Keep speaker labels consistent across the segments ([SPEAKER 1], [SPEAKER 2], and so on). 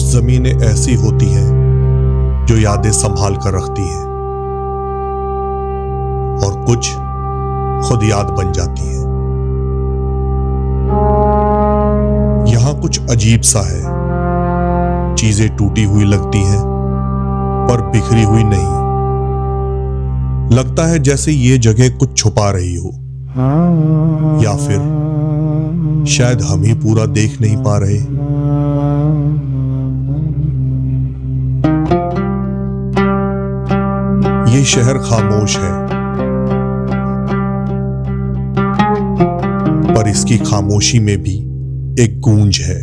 [SPEAKER 1] जमीनें ऐसी होती हैं जो यादें संभाल कर रखती हैं और कुछ खुद याद बन जाती हैं। यहां कुछ अजीब सा है, चीजें टूटी हुई लगती हैं पर बिखरी हुई नहीं। लगता है जैसे ये जगह कुछ छुपा रही हो, या फिर शायद हम ही पूरा देख नहीं पा रहे। ये शहर खामोश है, पर इसकी खामोशी में भी एक गूंज है।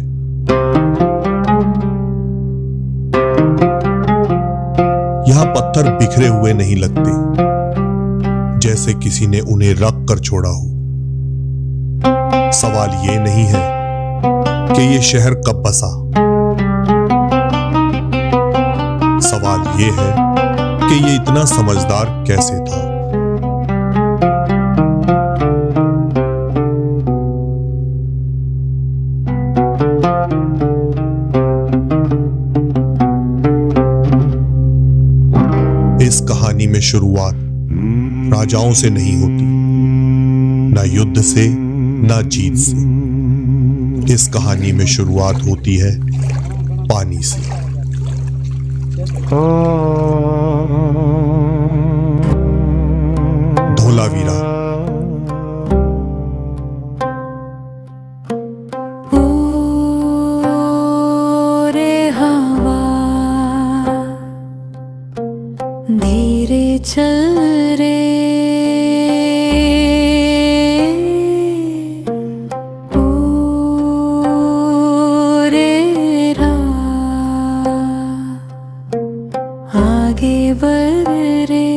[SPEAKER 1] यहां पत्थर बिखरे हुए नहीं लगते, जैसे किसी ने उन्हें रख कर छोड़ा हो। सवाल ये नहीं है कि ये शहर कब बसा, सवाल ये है कि ये इतना समझदार कैसे था। इस कहानी में शुरुआत राजाओं से नहीं होती, ना युद्ध से, ना जीत से। इस कहानी में शुरुआत होती है पानी से। धोलावीरा।
[SPEAKER 2] रे हवा धीरे चल रे, आगे बढ़ रे,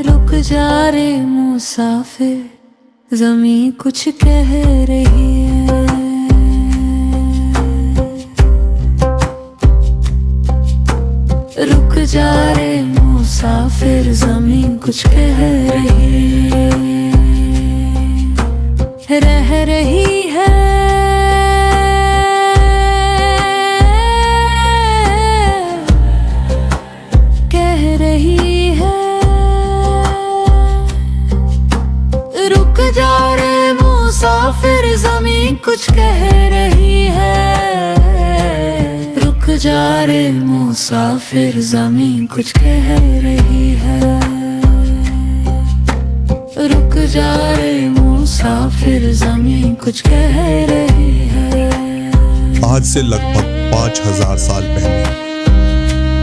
[SPEAKER 2] रुक जा रे मुसाफिर, ज़मीं कुछ कह रही है। रुक जा रे मुसाफिर, ज़मीं कुछ कह रही है, रह रही है। रुक जा रे मुसाफिर, ज़मीं कुछ कह रही है। रुक जा रे मुसाफिर, ज़मीं कुछ कह रही है। रुक जा रे मुसाफिर, ज़मीं कुछ कह रही है।
[SPEAKER 1] आज से लगभग 5000 साल पहले,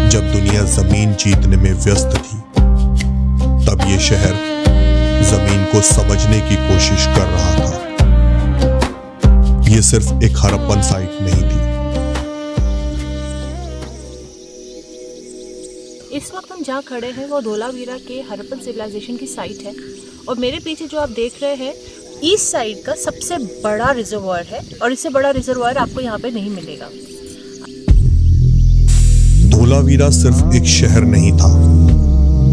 [SPEAKER 1] जब दुनिया जमीन जीतने में व्यस्त थी, तब ये शहर जमीन को समझने की कोशिश कर रहा था। ये सिर्फ एक हड़प्पन साइट नहीं थी।
[SPEAKER 3] इस वक्त हम जहाँ खड़े हैं वो धोलावीरा के हड़प्पन सिविलाइजेशन की साइट है, और मेरे पीछे जो आप देख रहे हैं ईस्ट साइड का सबसे बड़ा रिजर्वायर है, और इससे बड़ा रिजर्वायर आपको यहाँ पे नहीं मिलेगा।
[SPEAKER 1] धोलावीरा सिर्फ एक शहर नहीं था,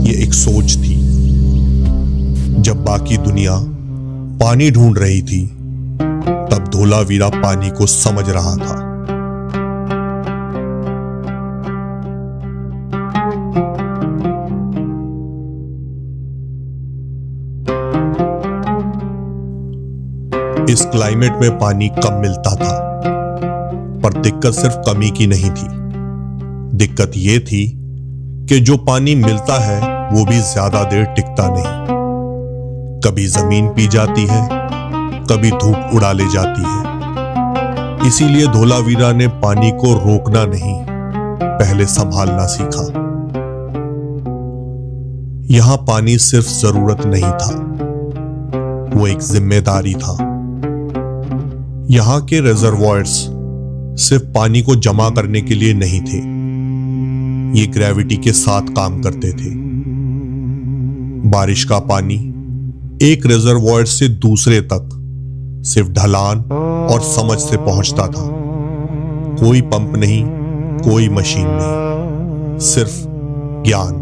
[SPEAKER 1] ये एक सोच थी। जब बाकी दुनिया पानी ढूंढ रही थी, तब धोलावीरा पानी को समझ रहा था। इस क्लाइमेट में पानी कम मिलता था, पर दिक्कत सिर्फ कमी की नहीं थी। दिक्कत यह थी कि जो पानी मिलता है वो भी ज्यादा देर टिकता नहीं। कभी जमीन पी जाती है, कभी धूप उड़ा ले जाती है। इसीलिए धोलावीरा ने पानी को रोकना नहीं, पहले संभालना सीखा। यहां पानी सिर्फ जरूरत नहीं था, वो एक जिम्मेदारी था। यहां के रिजर्वॉयर्स सिर्फ पानी को जमा करने के लिए नहीं थे, ये ग्रेविटी के साथ काम करते थे। बारिश का पानी एक रिजर्वॉयर से दूसरे तक सिर्फ ढलान और समझ से पहुंचता था। कोई पंप नहीं, कोई मशीन नहीं, सिर्फ ज्ञान।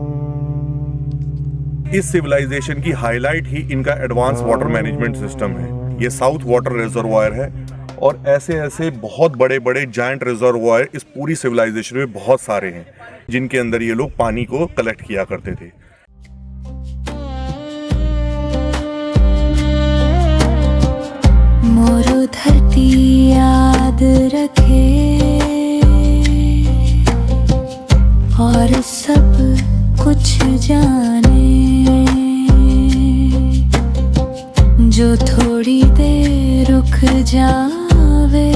[SPEAKER 4] इस सिविलाइजेशन की हाईलाइट ही इनका एडवांस वाटर मैनेजमेंट सिस्टम है। ये साउथ वाटर रिजर्वायर है। और ऐसे ऐसे बहुत बड़े बड़े जायंट रिजर्वॉयर इस पूरी सिविलाइजेशन में बहुत सारे हैं, जिनके अंदर ये लोग पानी को कलेक्ट किया करते थे।
[SPEAKER 2] मोरो धरती याद रखे और सब कुछ जाने, जो थोड़ी देर रुक जावे,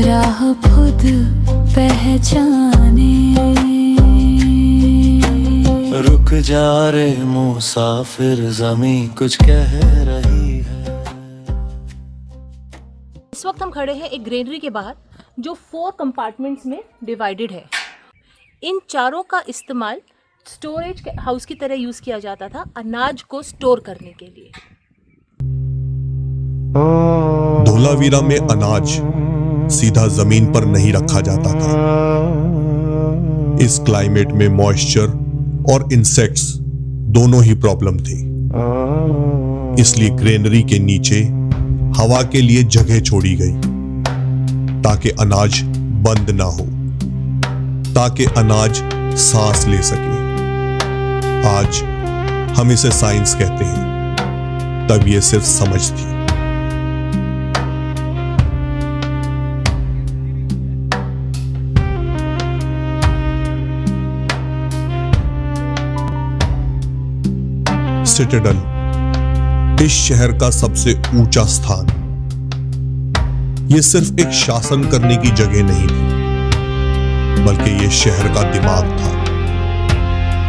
[SPEAKER 2] राह खुद पहचाने।
[SPEAKER 5] रुक जा रे मुसाफिर, ज़मीं कुछ कह रही है।
[SPEAKER 3] इस वक्त हम खड़े हैं एक ग्रेनरी के बाहर जो 4 कंपार्टमेंट्स में डिवाइडेड है। इन चारों का इस्तेमाल स्टोरेज हाउस की तरह यूज किया जाता था, अनाज को स्टोर करने के लिए।
[SPEAKER 1] धोलावीरा में अनाज सीधा जमीन पर नहीं रखा जाता था। इस क्लाइमेट में मॉइस्चर और इंसेक्ट्स दोनों ही प्रॉब्लम थे, इसलिए ग्रेनरी के नीचे हवा के लिए जगह छोड़ी गई ताकि अनाज बंद ना हो, ताकि अनाज सांस ले सके। आज हम इसे साइंस कहते हैं, तब ये सिर्फ समझ थी। सिटाडेल, इस शहर का सबसे ऊंचा स्थान, यह सिर्फ एक शासन करने की जगह नहीं थी, बल्कि यह शहर का दिमाग था।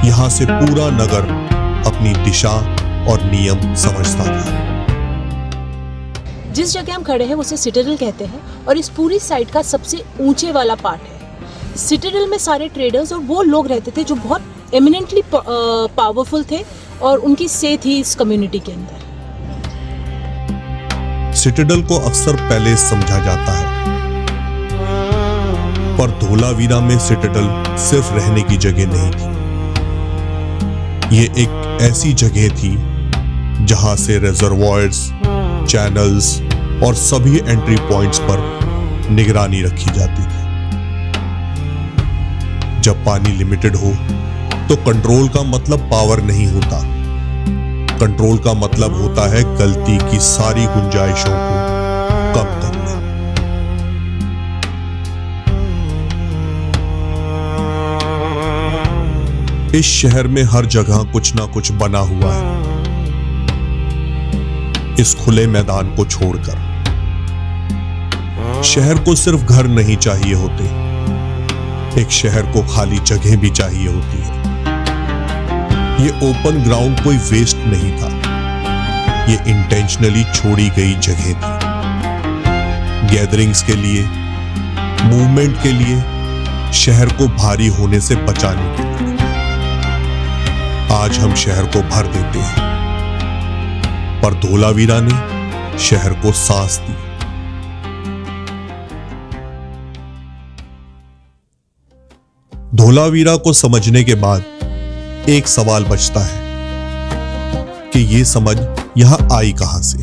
[SPEAKER 1] यहां से पूरा नगर अपनी दिशा और नियम समझता था।
[SPEAKER 3] जिस जगह हम खड़े हैं उसे सिटाडेल कहते हैं और इस पूरी साइट का सबसे ऊंचे वाला पार्ट है। सिटाडेल में सारे ट्रेडर्स और वो लोग रहते थे जो बहुत एमिनेंटली पावरफुल थे और उनकी से थी इस कम्युनिटी के अंदर।
[SPEAKER 1] सिटाडेल को अक्सर पैलेस समझा जाता है, पर धोलावीरा में सिटाडेल सिर्फ रहने की जगह नहीं थी। ये एक ऐसी जगह थी जहां से रिजर्वॉयर्स, चैनल्स और सभी एंट्री पॉइंट्स पर निगरानी रखी जाती थी। जब पानी लिमिटेड हो तो कंट्रोल का मतलब पावर नहीं होता। कंट्रोल का मतलब होता है गलती की सारी गुंजाइशों को कम करना। इस शहर में हर जगह कुछ ना कुछ बना हुआ है। इस खुले मैदान को छोड़कर शहर को सिर्फ घर नहीं चाहिए होते, एक शहर को खाली जगह भी चाहिए होती है। ये ओपन ग्राउंड कोई वेस्ट नहीं था, ये इंटेंशनली छोड़ी गई जगह थी। गैदरिंग्स के लिए, मूवमेंट के लिए, शहर को भारी होने से बचाने के लिए। आज हम शहर को भर देते हैं, पर धोलावीरा ने शहर को सांस दी। धोलावीरा को समझने के बाद एक सवाल बचता है कि ये समझ यहां आई कहां से।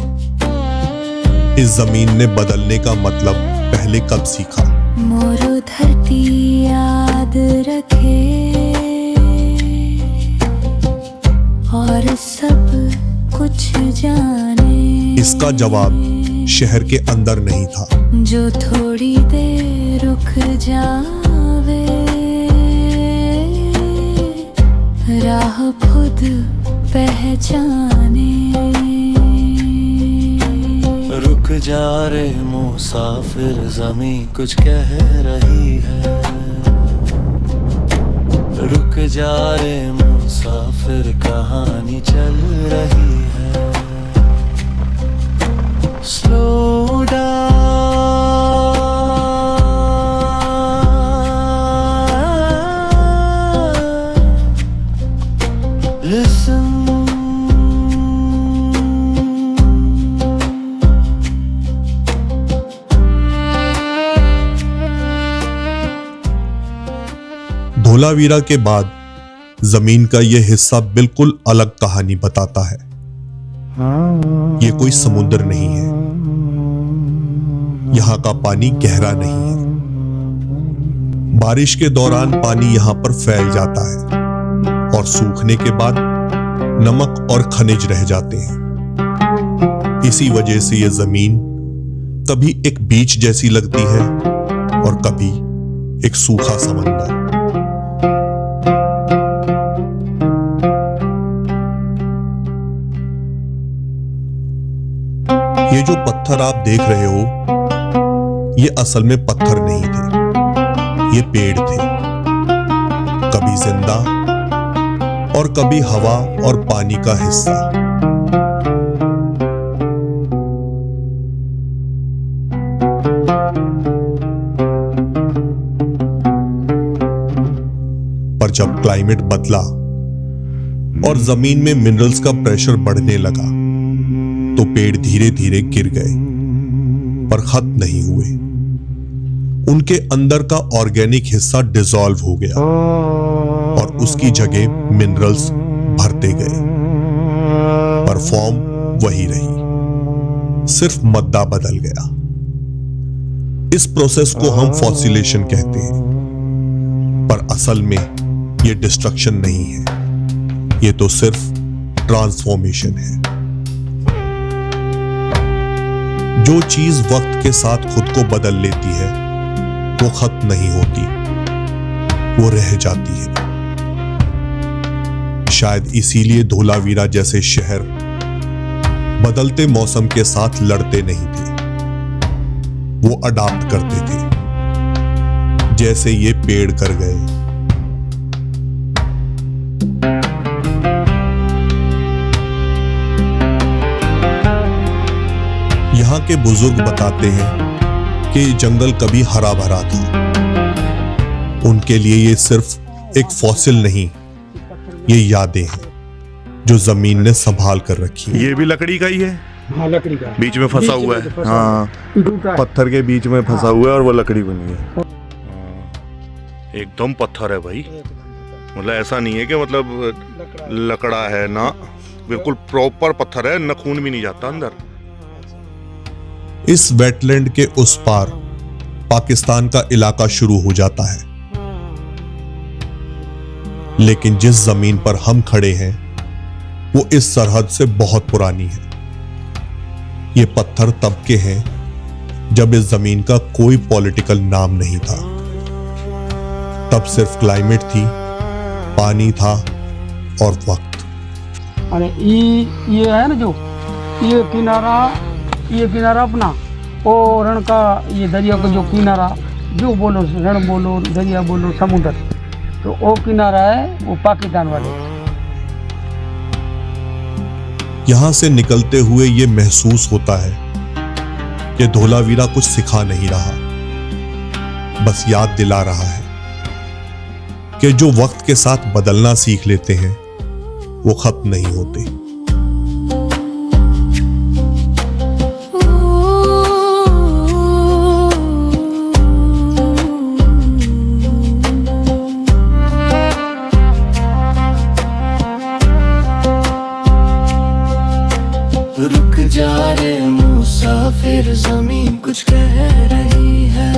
[SPEAKER 1] इस जमीन ने बदलने का मतलब पहले कब सीखा?
[SPEAKER 2] मोरो धरती याद रखे और सब कुछ जाने।
[SPEAKER 1] इसका जवाब शहर के अंदर नहीं था,
[SPEAKER 2] जो थोड़ी देर रुक जावे, राह खुद पहचाने।
[SPEAKER 5] रुक जा रे मुसाफिर, ज़मीं कुछ कह रही है। रुक जा रे मुसाफिर, कहानी चल रही है। Slow down, listen.
[SPEAKER 1] धोलावीरा के बाद जमीन का यह हिस्सा बिल्कुल अलग कहानी बताता है। ये कोई समुद्र नहीं है, यहां का पानी गहरा नहीं है। बारिश के दौरान पानी यहां पर फैल जाता है और सूखने के बाद नमक और खनिज रह जाते हैं। इसी वजह से यह जमीन कभी एक बीच जैसी लगती है और कभी एक सूखा समंदर। ये जो पत्थर आप देख रहे हो, ये असल में पत्थर नहीं थे, ये पेड़ थे, कभी जिंदा और कभी हवा और पानी का हिस्सा। पर जब क्लाइमेट बदला और जमीन में मिनरल्स का प्रेशर बढ़ने लगा तो पेड़ धीरे धीरे गिर गए, पर खत्म नहीं हुए। उनके अंदर का ऑर्गेनिक हिस्सा डिसॉल्व हो गया और उसकी जगह मिनरल्स भरते गए, पर फॉर्म वही रही, सिर्फ मद्दा बदल गया। इस प्रोसेस को हम फॉसिलेशन कहते हैं, पर असल में यह डिस्ट्रक्शन नहीं है, यह तो सिर्फ ट्रांसफॉर्मेशन है। जो चीज वक्त के साथ खुद को बदल लेती है वो खत्म नहीं होती, वो रह जाती है। शायद इसीलिए धोलावीरा जैसे शहर बदलते मौसम के साथ लड़ते नहीं थे, वो अडाप्ट करते थे जैसे ये पेड़ कर गए। यहाँ के बुजुर्ग बताते हैं कि जंगल कभी हरा भरा था। उनके लिए ये सिर्फ एक फॉसिल नहीं, ये यादें हैं जो जमीन ने संभाल कर रखी है।
[SPEAKER 4] ये भी लकड़ी का ही है?
[SPEAKER 6] हाँ, लकड़ी का
[SPEAKER 4] बीच में फंसा हुआ है। हाँ, पत्थर के बीच में फंसा हुआ है और वो लकड़ी बनी है। एकदम पत्थर है भाई, मतलब ऐसा नहीं है कि मतलब लकड़ा है ना, बिल्कुल प्रॉपर पत्थर है, न खून भी नहीं जाता अंदर।
[SPEAKER 1] इस वेटलैंड के उस पार पाकिस्तान का इलाका शुरू हो जाता है, लेकिन जिस जमीन पर हम खड़े हैं वो इस सरहद से बहुत पुरानी है। ये पत्थर तब के हैं जब इस जमीन का कोई पॉलिटिकल नाम नहीं था, तब सिर्फ क्लाइमेट थी, पानी था और वक्त।
[SPEAKER 6] अरे ये है ना, जो ये किनारा अपना और रण का, ये दरिया का जो किनारा, जो बोलो रण बोलो, दरिया बोलो, समुद्र, तो वो किनारा है वो पाकिस्तान वाले।
[SPEAKER 1] यहां से निकलते हुए ये महसूस होता है कि धोलावीरा कुछ सिखा नहीं रहा, बस याद दिला रहा है कि जो वक्त के साथ बदलना सीख लेते हैं वो खत्म नहीं होते।
[SPEAKER 2] रुक जा रे मुसाफिर, ज़मीन कुछ कह रही है।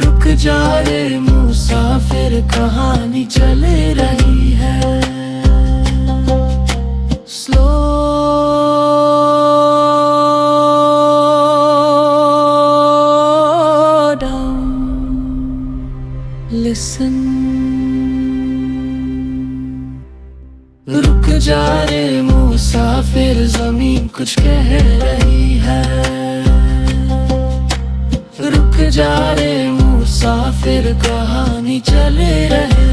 [SPEAKER 2] रुक जा रे मुसाफिर, कहानी चले रही है। Slow down, listen. रुक जा रे मुसाफिर, ज़मीन कुछ कह रही है। रुक जा रे मुसाफिर, कहानी चले रहे।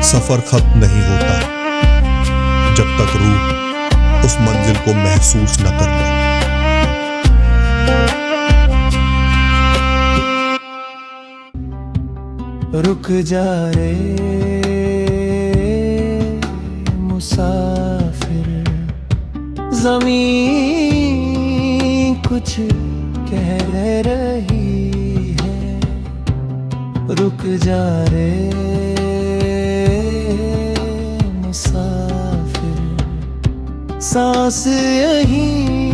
[SPEAKER 1] सफर खत्म नहीं होता जब तक रूह उस मंजिल को महसूस न कर ले।
[SPEAKER 5] रुक जा रे मुसाफिर, ज़मीं कुछ कह रही है, रुक जा रे मुसाफिर, सांस यहीं